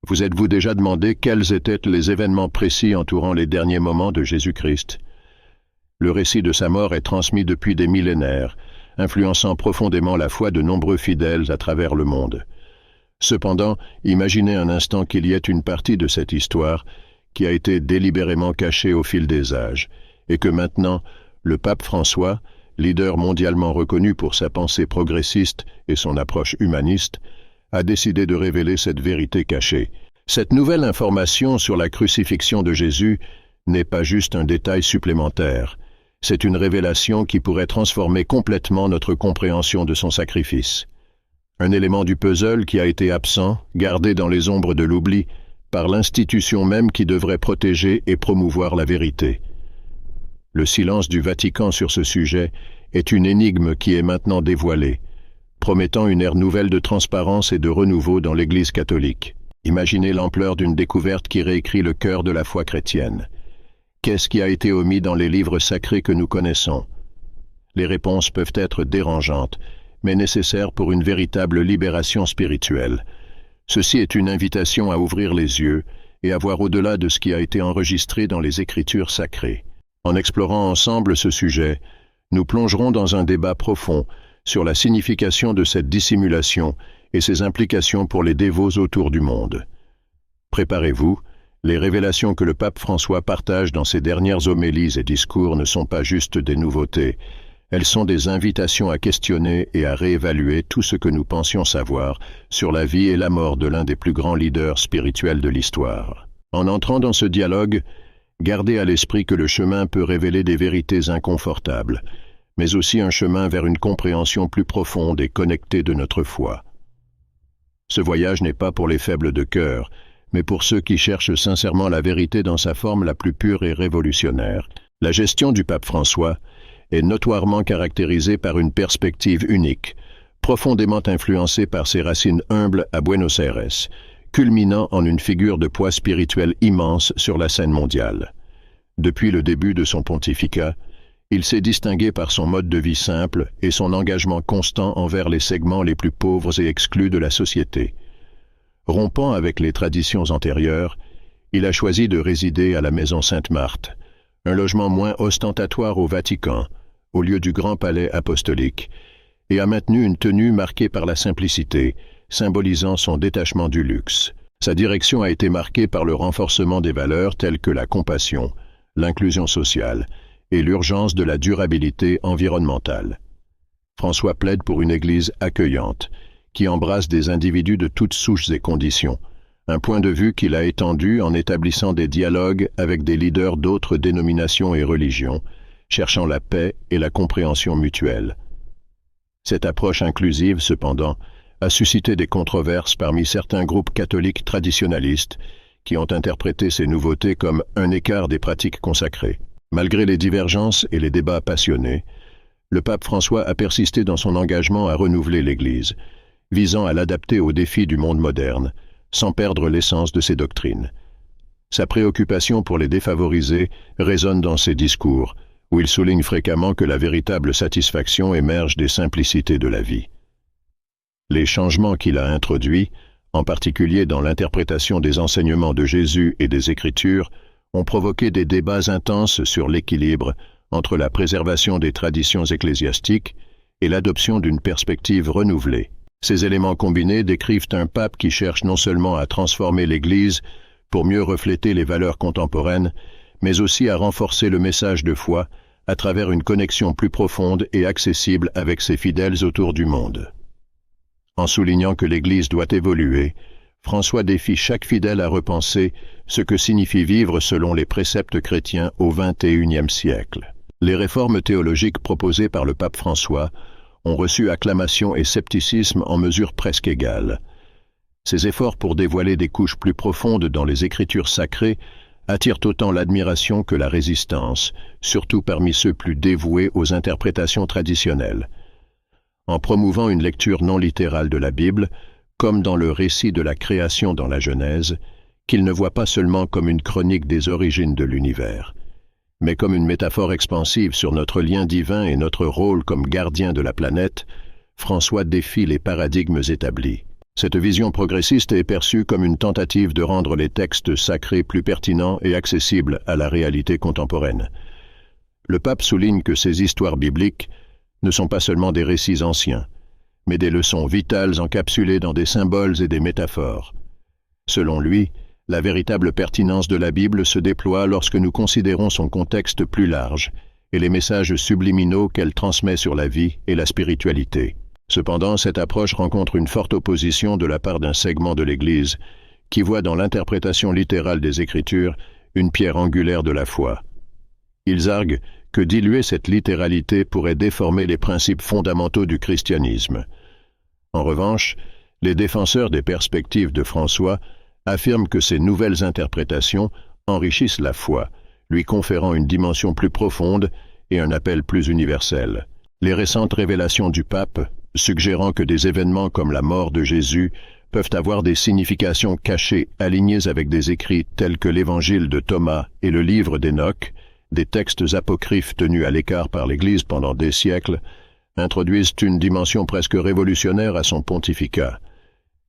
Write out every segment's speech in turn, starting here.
Vous êtes-vous déjà demandé quels étaient les événements précis entourant les derniers moments de Jésus-Christ? Le récit de sa mort est transmis depuis des millénaires, influençant profondément la foi de nombreux fidèles à travers le monde. Cependant, imaginez un instant qu'il y ait une partie de cette histoire qui a été délibérément cachée au fil des âges, et que maintenant, le pape François, leader mondialement reconnu pour sa pensée progressiste et son approche humaniste, a décidé de révéler cette vérité cachée. Cette nouvelle information sur la crucifixion de Jésus n'est pas juste un détail supplémentaire, c'est une révélation qui pourrait transformer complètement notre compréhension de son sacrifice. Un élément du puzzle qui a été absent, gardé dans les ombres de l'oubli, par l'institution même qui devrait protéger et promouvoir la vérité. Le silence du Vatican sur ce sujet est une énigme qui est maintenant dévoilée, promettant une ère nouvelle de transparence et de renouveau dans l'Église catholique. Imaginez l'ampleur d'une découverte qui réécrit le cœur de la foi chrétienne. Qu'est-ce qui a été omis dans les livres sacrés que nous connaissons? Les réponses peuvent être dérangeantes, mais nécessaires pour une véritable libération spirituelle. Ceci est une invitation à ouvrir les yeux et à voir au-delà de ce qui a été enregistré dans les Écritures sacrées. En explorant ensemble ce sujet, nous plongerons dans un débat profond sur la signification de cette dissimulation et ses implications pour les dévots autour du monde. Préparez-vous, les révélations que le pape François partage dans ses dernières homélies et discours ne sont pas juste des nouveautés, elles sont des invitations à questionner et à réévaluer tout ce que nous pensions savoir sur la vie et la mort de l'un des plus grands leaders spirituels de l'histoire. En entrant dans ce dialogue, gardez à l'esprit que le chemin peut révéler des vérités inconfortables, mais aussi un chemin vers une compréhension plus profonde et connectée de notre foi. Ce voyage n'est pas pour les faibles de cœur, mais pour ceux qui cherchent sincèrement la vérité dans sa forme la plus pure et révolutionnaire. La gestion du pape François est notoirement caractérisée par une perspective unique, profondément influencée par ses racines humbles à Buenos Aires, culminant en une figure de poids spirituel immense sur la scène mondiale. Depuis le début de son pontificat, il s'est distingué par son mode de vie simple et son engagement constant envers les segments les plus pauvres et exclus de la société. Rompant avec les traditions antérieures, il a choisi de résider à la maison Sainte-Marthe, un logement moins ostentatoire au Vatican, au lieu du grand palais apostolique, et a maintenu une tenue marquée par la simplicité, symbolisant son détachement du luxe. Sa direction a été marquée par le renforcement des valeurs telles que la compassion, l'inclusion sociale et l'urgence de la durabilité environnementale. François plaide pour une Église accueillante, qui embrasse des individus de toutes souches et conditions, un point de vue qu'il a étendu en établissant des dialogues avec des leaders d'autres dénominations et religions, cherchant la paix et la compréhension mutuelle. Cette approche inclusive, cependant, a suscité des controverses parmi certains groupes catholiques traditionalistes qui ont interprété ces nouveautés comme un écart des pratiques consacrées. Malgré les divergences et les débats passionnés, le pape François a persisté dans son engagement à renouveler l'Église, visant à l'adapter aux défis du monde moderne, sans perdre l'essence de ses doctrines. Sa préoccupation pour les défavorisés résonne dans ses discours, où il souligne fréquemment que la véritable satisfaction émerge des simplicités de la vie. Les changements qu'il a introduits, en particulier dans l'interprétation des enseignements de Jésus et des Écritures, ont provoqué des débats intenses sur l'équilibre entre la préservation des traditions ecclésiastiques et l'adoption d'une perspective renouvelée. Ces éléments combinés décrivent un pape qui cherche non seulement à transformer l'Église pour mieux refléter les valeurs contemporaines, mais aussi à renforcer le message de foi à travers une connexion plus profonde et accessible avec ses fidèles autour du monde. En soulignant que l'Église doit évoluer, François défie chaque fidèle à repenser ce que signifie vivre selon les préceptes chrétiens au XXIe siècle. Les réformes théologiques proposées par le pape François ont reçu acclamation et scepticisme en mesure presque égale. Ces efforts pour dévoiler des couches plus profondes dans les Écritures sacrées attirent autant l'admiration que la résistance, surtout parmi ceux plus dévoués aux interprétations traditionnelles. En promouvant une lecture non littérale de la Bible, comme dans le récit de la création dans la Genèse, qu'il ne voit pas seulement comme une chronique des origines de l'univers, mais comme une métaphore expansive sur notre lien divin et notre rôle comme gardien de la planète, François défie les paradigmes établis. Cette vision progressiste est perçue comme une tentative de rendre les textes sacrés plus pertinents et accessibles à la réalité contemporaine. Le pape souligne que ces histoires bibliques ne sont pas seulement des récits anciens, mais des leçons vitales encapsulées dans des symboles et des métaphores. Selon lui, la véritable pertinence de la Bible se déploie lorsque nous considérons son contexte plus large et les messages subliminaux qu'elle transmet sur la vie et la spiritualité. Cependant, cette approche rencontre une forte opposition de la part d'un segment de l'Église qui voit dans l'interprétation littérale des Écritures une pierre angulaire de la foi. Ils arguent que diluer cette littéralité pourrait déformer les principes fondamentaux du christianisme. En revanche, les défenseurs des perspectives de François affirment que ces nouvelles interprétations enrichissent la foi, lui conférant une dimension plus profonde et un appel plus universel. Les récentes révélations du pape, suggérant que des événements comme la mort de Jésus peuvent avoir des significations cachées alignées avec des écrits tels que l'Évangile de Thomas et le livre d'Hénoch, des textes apocryphes tenus à l'écart par l'Église pendant des siècles, introduisent une dimension presque révolutionnaire à son pontificat.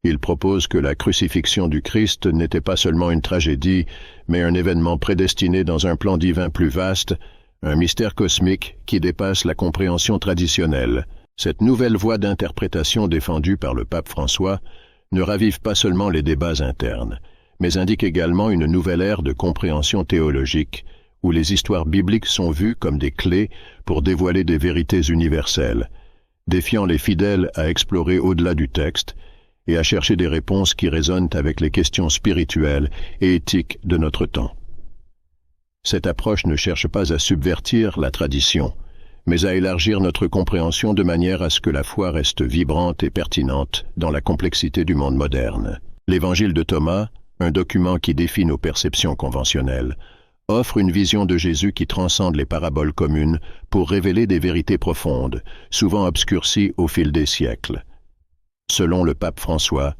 Il propose que la crucifixion du Christ n'était pas seulement une tragédie, mais un événement prédestiné dans un plan divin plus vaste, un mystère cosmique qui dépasse la compréhension traditionnelle. Cette nouvelle voie d'interprétation défendue par le pape François ne ravive pas seulement les débats internes, mais indique également une nouvelle ère de compréhension théologique, où les histoires bibliques sont vues comme des clés pour dévoiler des vérités universelles, défiant les fidèles à explorer au-delà du texte et à chercher des réponses qui résonnent avec les questions spirituelles et éthiques de notre temps. Cette approche ne cherche pas à subvertir la tradition, mais à élargir notre compréhension de manière à ce que la foi reste vibrante et pertinente dans la complexité du monde moderne. L'Évangile de Thomas, un document qui défie nos perceptions conventionnelles, offre une vision de Jésus qui transcende les paraboles communes pour révéler des vérités profondes, souvent obscurcies au fil des siècles. Selon le pape François,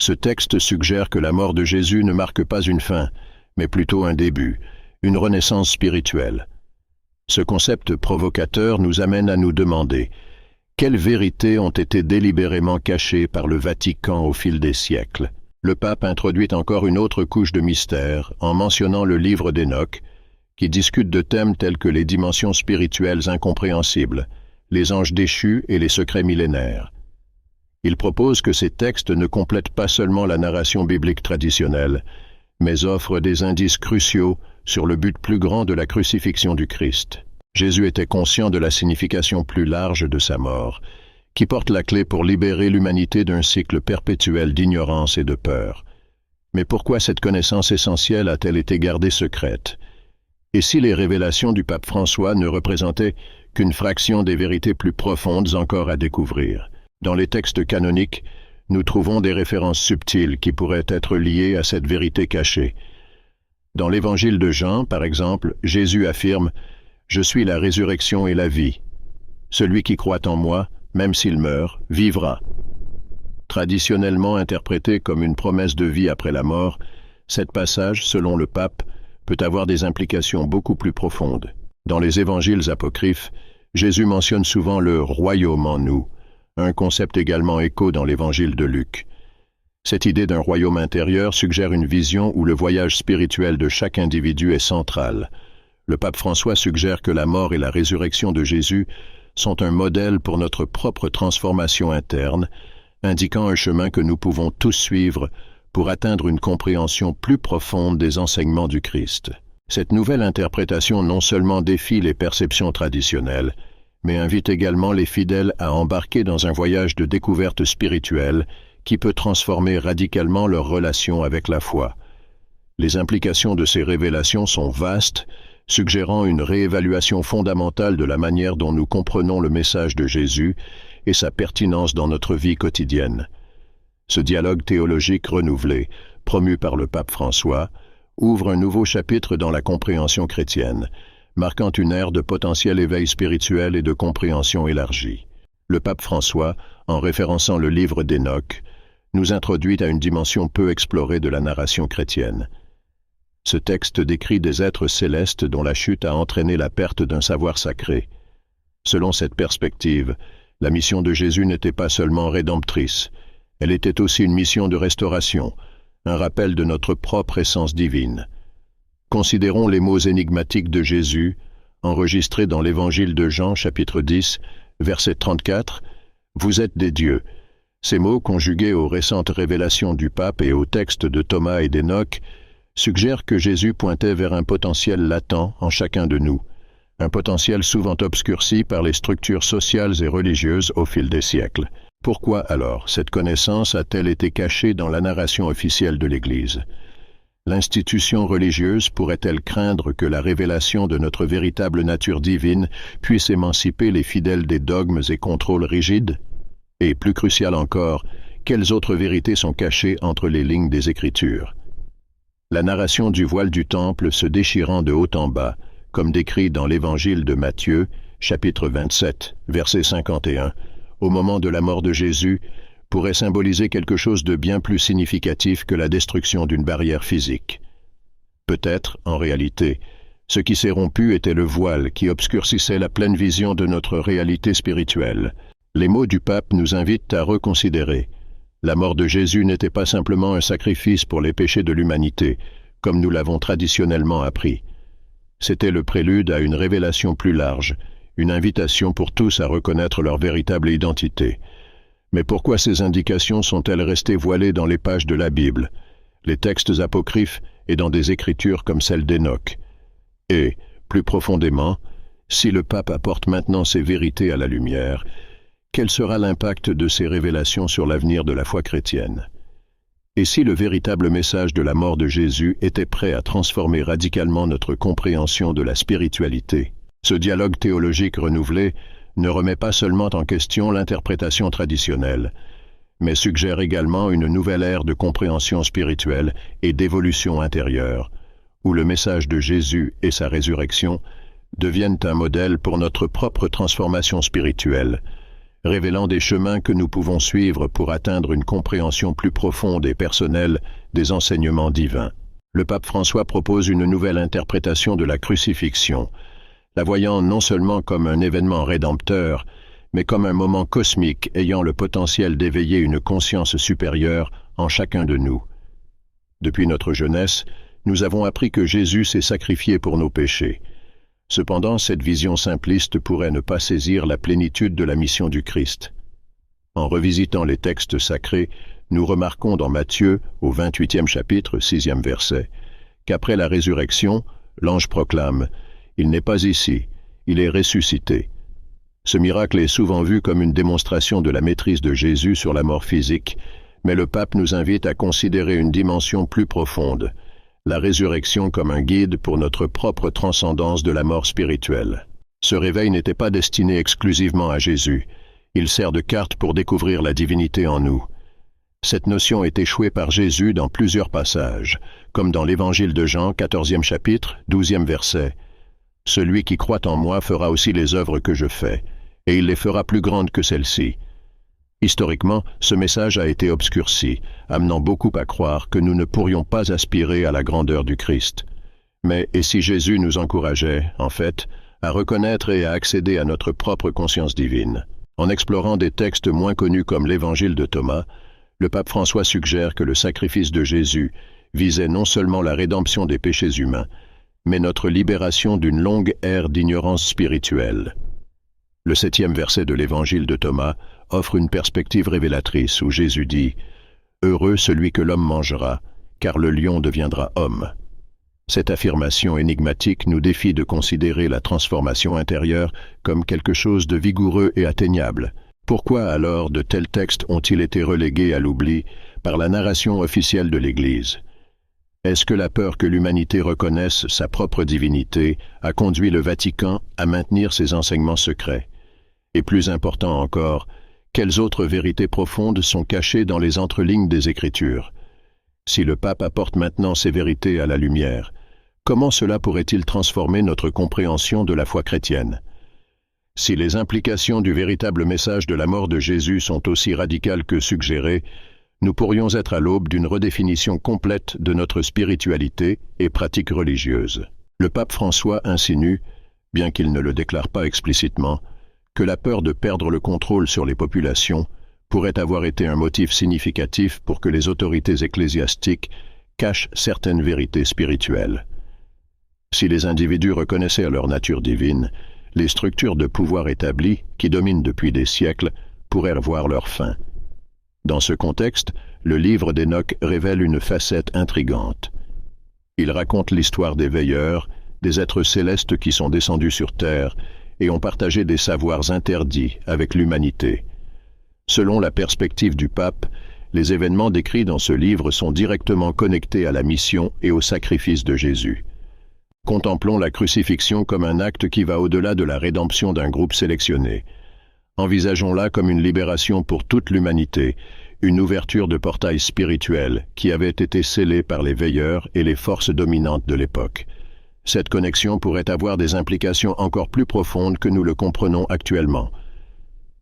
ce texte suggère que la mort de Jésus ne marque pas une fin, mais plutôt un début, une renaissance spirituelle. Ce concept provocateur nous amène à nous demander quelles vérités ont été délibérément cachées par le Vatican au fil des siècles. Le pape introduit encore une autre couche de mystère en mentionnant le livre d'Hénoch, qui discute de thèmes tels que les dimensions spirituelles incompréhensibles, les anges déchus et les secrets millénaires. Il propose que ces textes ne complètent pas seulement la narration biblique traditionnelle, mais offrent des indices cruciaux sur le but plus grand de la crucifixion du Christ. Jésus était conscient de la signification plus large de sa mort, qui porte la clé pour libérer l'humanité d'un cycle perpétuel d'ignorance et de peur. Mais pourquoi cette connaissance essentielle a-t-elle été gardée secrète? Et si les révélations du pape François ne représentaient qu'une fraction des vérités plus profondes encore à découvrir? Dans les textes canoniques, nous trouvons des références subtiles qui pourraient être liées à cette vérité cachée. Dans l'Évangile de Jean, par exemple, Jésus affirme « Je suis la résurrection et la vie. Celui qui croit en moi, même s'il meurt, vivra. » Traditionnellement interprété comme une promesse de vie après la mort, cet passage, selon le pape, peut avoir des implications beaucoup plus profondes. Dans les évangiles apocryphes, Jésus mentionne souvent le « royaume en nous », un concept également écho dans l'évangile de Luc. Cette idée d'un royaume intérieur suggère une vision où le voyage spirituel de chaque individu est central. Le pape François suggère que la mort et la résurrection de Jésus sont un modèle pour notre propre transformation interne, indiquant un chemin que nous pouvons tous suivre pour atteindre une compréhension plus profonde des enseignements du Christ. Cette nouvelle interprétation non seulement défie les perceptions traditionnelles, mais invite également les fidèles à embarquer dans un voyage de découverte spirituelle qui peut transformer radicalement leur relation avec la foi. Les implications de ces révélations sont vastes, suggérant une réévaluation fondamentale de la manière dont nous comprenons le message de Jésus et sa pertinence dans notre vie quotidienne. Ce dialogue théologique renouvelé, promu par le pape François, ouvre un nouveau chapitre dans la compréhension chrétienne, marquant une ère de potentiel éveil spirituel et de compréhension élargie. Le pape François, en référençant le livre d'Hénoch, nous introduit à une dimension peu explorée de la narration chrétienne. Ce texte décrit des êtres célestes dont la chute a entraîné la perte d'un savoir sacré. Selon cette perspective, la mission de Jésus n'était pas seulement rédemptrice, Elle était aussi une mission de restauration, un rappel de notre propre essence divine. Considérons les mots énigmatiques de Jésus, enregistrés dans l'Évangile de Jean, chapitre 10, verset 34, « Vous êtes des dieux ». Ces mots, conjugués aux récentes révélations du pape et aux textes de Thomas et d'Enoch, suggèrent que Jésus pointait vers un potentiel latent en chacun de nous, un potentiel souvent obscurci par les structures sociales et religieuses au fil des siècles. Pourquoi alors cette connaissance a-t-elle été cachée dans la narration officielle de l'Église? L'institution religieuse pourrait-elle craindre que la révélation de notre véritable nature divine puisse émanciper les fidèles des dogmes et contrôles rigides? Et plus crucial encore, quelles autres vérités sont cachées entre les lignes des Écritures? La narration du voile du temple se déchirant de haut en bas, comme décrit dans l'Évangile de Matthieu, chapitre 27, verset 51, au moment de la mort de Jésus, pourrait symboliser quelque chose de bien plus significatif que la destruction d'une barrière physique. Peut-être, en réalité, ce qui s'est rompu était le voile qui obscurcissait la pleine vision de notre réalité spirituelle. Les mots du pape nous invitent à reconsidérer. La mort de Jésus n'était pas simplement un sacrifice pour les péchés de l'humanité, comme nous l'avons traditionnellement appris. C'était le prélude à une révélation plus large, une invitation pour tous à reconnaître leur véritable identité. Mais pourquoi ces indications sont-elles restées voilées dans les pages de la Bible, les textes apocryphes et dans des écritures comme celle d'Enoch? Et, plus profondément, si le pape apporte maintenant ces vérités à la lumière, quel sera l'impact de ces révélations sur l'avenir de la foi chrétienne? Et si le véritable message de la mort de Jésus était prêt à transformer radicalement notre compréhension de la spiritualité? Ce dialogue théologique renouvelé ne remet pas seulement en question l'interprétation traditionnelle, mais suggère également une nouvelle ère de compréhension spirituelle et d'évolution intérieure, où le message de Jésus et sa résurrection deviennent un modèle pour notre propre transformation spirituelle, révélant des chemins que nous pouvons suivre pour atteindre une compréhension plus profonde et personnelle des enseignements divins. Le pape François propose une nouvelle interprétation de la crucifixion, la voyant non seulement comme un événement rédempteur, mais comme un moment cosmique ayant le potentiel d'éveiller une conscience supérieure en chacun de nous. Depuis notre jeunesse, nous avons appris que Jésus s'est sacrifié pour nos péchés. Cependant, cette vision simpliste pourrait ne pas saisir la plénitude de la mission du Christ. En revisitant les textes sacrés, nous remarquons dans Matthieu, au 28e chapitre, 6e verset, qu'après la résurrection, l'ange proclame « Il n'est pas ici, il est ressuscité ». Ce miracle est souvent vu comme une démonstration de la maîtrise de Jésus sur la mort physique, mais le pape nous invite à considérer une dimension plus profonde, la résurrection comme un guide pour notre propre transcendance de la mort spirituelle. Ce réveil n'était pas destiné exclusivement à Jésus. Il sert de carte pour découvrir la divinité en nous. Cette notion est échouée par Jésus dans plusieurs passages, comme dans l'Évangile de Jean, 14e chapitre, 12e verset. « Celui qui croit en moi fera aussi les œuvres que je fais, et il les fera plus grandes que celles-ci. » Historiquement, ce message a été obscurci, amenant beaucoup à croire que nous ne pourrions pas aspirer à la grandeur du Christ. Mais et si Jésus nous encourageait, en fait, à reconnaître et à accéder à notre propre conscience divine? En explorant des textes moins connus comme l'Évangile de Thomas, le pape François suggère que le sacrifice de Jésus visait non seulement la rédemption des péchés humains, mais notre libération d'une longue ère d'ignorance spirituelle. Le 7e verset de l'Évangile de Thomas offre une perspective révélatrice où Jésus dit « Heureux celui que l'homme mangera, car le lion deviendra homme ». Cette affirmation énigmatique nous défie de considérer la transformation intérieure comme quelque chose de vigoureux et atteignable. Pourquoi alors de tels textes ont-ils été relégués à l'oubli par la narration officielle de l'Église? Est-ce que la peur que l'humanité reconnaisse sa propre divinité a conduit le Vatican à maintenir ses enseignements secrets? Et plus important encore, quelles autres vérités profondes sont cachées dans les entrelignes des Écritures? Si le pape apporte maintenant ces vérités à la lumière, comment cela pourrait-il transformer notre compréhension de la foi chrétienne? Si les implications du véritable message de la mort de Jésus sont aussi radicales que suggérées, nous pourrions être à l'aube d'une redéfinition complète de notre spiritualité et pratique religieuse. Le pape François insinue, bien qu'il ne le déclare pas explicitement, que la peur de perdre le contrôle sur les populations pourrait avoir été un motif significatif pour que les autorités ecclésiastiques cachent certaines vérités spirituelles. Si les individus reconnaissaient leur nature divine, les structures de pouvoir établies, qui dominent depuis des siècles, pourraient voir leur fin. Dans ce contexte, le livre d'Hénoch révèle une facette intrigante. Il raconte l'histoire des veilleurs, des êtres célestes qui sont descendus sur terre et ont partagé des savoirs interdits avec l'humanité. Selon la perspective du pape, les événements décrits dans ce livre sont directement connectés à la mission et au sacrifice de Jésus. Contemplons la crucifixion comme un acte qui va au-delà de la rédemption d'un groupe sélectionné. Envisageons-la comme une libération pour toute l'humanité, une ouverture de portail spirituel qui avait été scellée par les veilleurs et les forces dominantes de l'époque. Cette connexion pourrait avoir des implications encore plus profondes que nous le comprenons actuellement.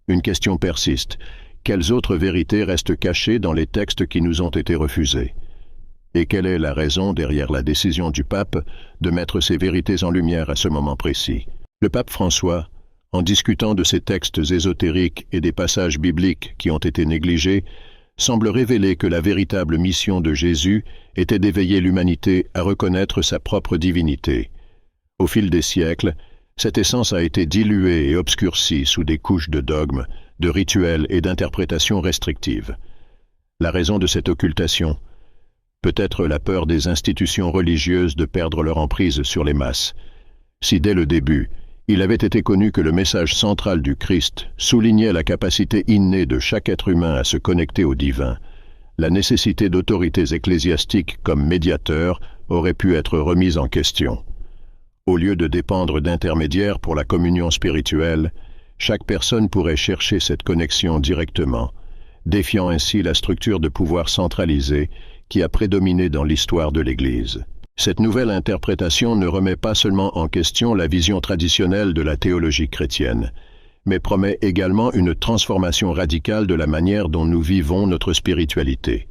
Une question persiste. Quelles autres vérités restent cachées dans les textes qui nous ont été refusés? Et quelle est la raison derrière la décision du pape de mettre ces vérités en lumière à ce moment précis? Le pape François, en discutant de ces textes ésotériques et des passages bibliques qui ont été négligés, semble révéler que la véritable mission de Jésus était d'éveiller l'humanité à reconnaître sa propre divinité. Au fil des siècles, cette essence a été diluée et obscurcie sous des couches de dogmes, de rituels et d'interprétations restrictives. La raison de cette occultation? Peut-être la peur des institutions religieuses de perdre leur emprise sur les masses. Si dès le début, il avait été connu que le message central du Christ soulignait la capacité innée de chaque être humain à se connecter au divin, la nécessité d'autorités ecclésiastiques comme médiateurs aurait pu être remise en question. Au lieu de dépendre d'intermédiaires pour la communion spirituelle, chaque personne pourrait chercher cette connexion directement, défiant ainsi la structure de pouvoir centralisée qui a prédominé dans l'histoire de l'Église. Cette nouvelle interprétation ne remet pas seulement en question la vision traditionnelle de la théologie chrétienne, mais promet également une transformation radicale de la manière dont nous vivons notre spiritualité.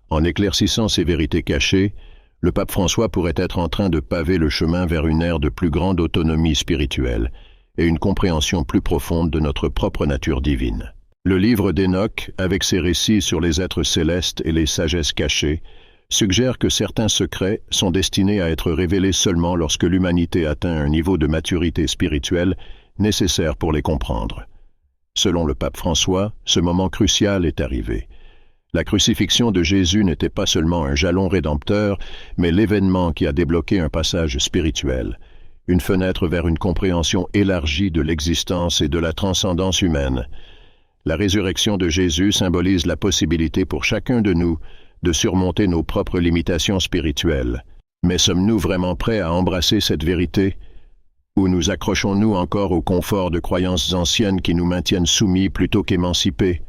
En éclaircissant ces vérités cachées, le pape François pourrait être en train de paver le chemin vers une ère de plus grande autonomie spirituelle et une compréhension plus profonde de notre propre nature divine. Le livre d'Hénoch, avec ses récits sur les êtres célestes et les sagesses cachées, suggère que certains secrets sont destinés à être révélés seulement lorsque l'humanité atteint un niveau de maturité spirituelle nécessaire pour les comprendre. Selon le pape François, ce moment crucial est arrivé. La crucifixion de Jésus n'était pas seulement un jalon rédempteur, mais l'événement qui a débloqué un passage spirituel, une fenêtre vers une compréhension élargie de l'existence et de la transcendance humaine. La résurrection de Jésus symbolise la possibilité pour chacun de nous de surmonter nos propres limitations spirituelles. Mais sommes-nous vraiment prêts à embrasser cette vérité? Ou nous accrochons-nous encore au confort de croyances anciennes qui nous maintiennent soumis plutôt qu'émancipés?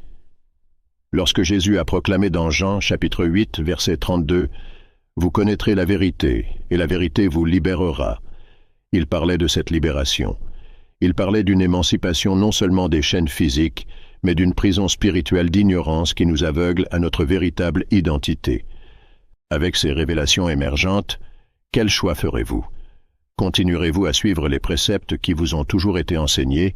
Lorsque Jésus a proclamé dans Jean, chapitre 8, verset 32, « Vous connaîtrez la vérité, et la vérité vous libérera », il parlait de cette libération. Il parlait d'une émancipation non seulement des chaînes physiques, mais d'une prison spirituelle d'ignorance qui nous aveugle à notre véritable identité. Avec ces révélations émergentes, quel choix ferez-vous? Continuerez-vous à suivre les préceptes qui vous ont toujours été enseignés,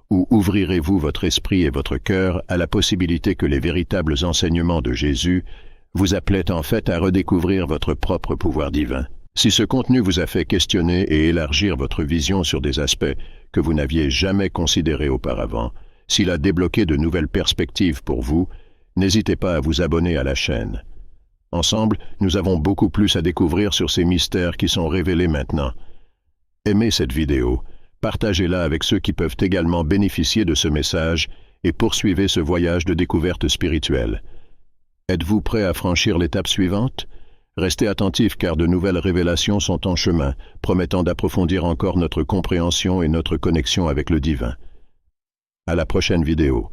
ou ouvrirez-vous votre esprit et votre cœur à la possibilité que les véritables enseignements de Jésus vous appelaient en fait à redécouvrir votre propre pouvoir divin? Si ce contenu vous a fait questionner et élargir votre vision sur des aspects que vous n'aviez jamais considérés auparavant, s'il a débloqué de nouvelles perspectives pour vous, n'hésitez pas à vous abonner à la chaîne. Ensemble, nous avons beaucoup plus à découvrir sur ces mystères qui sont révélés maintenant. Aimez cette vidéo, partagez-la avec ceux qui peuvent également bénéficier de ce message et poursuivez ce voyage de découverte spirituelle. Êtes-vous prêt à franchir l'étape suivante? Restez attentifs car de nouvelles révélations sont en chemin, promettant d'approfondir encore notre compréhension et notre connexion avec le divin. À la prochaine vidéo.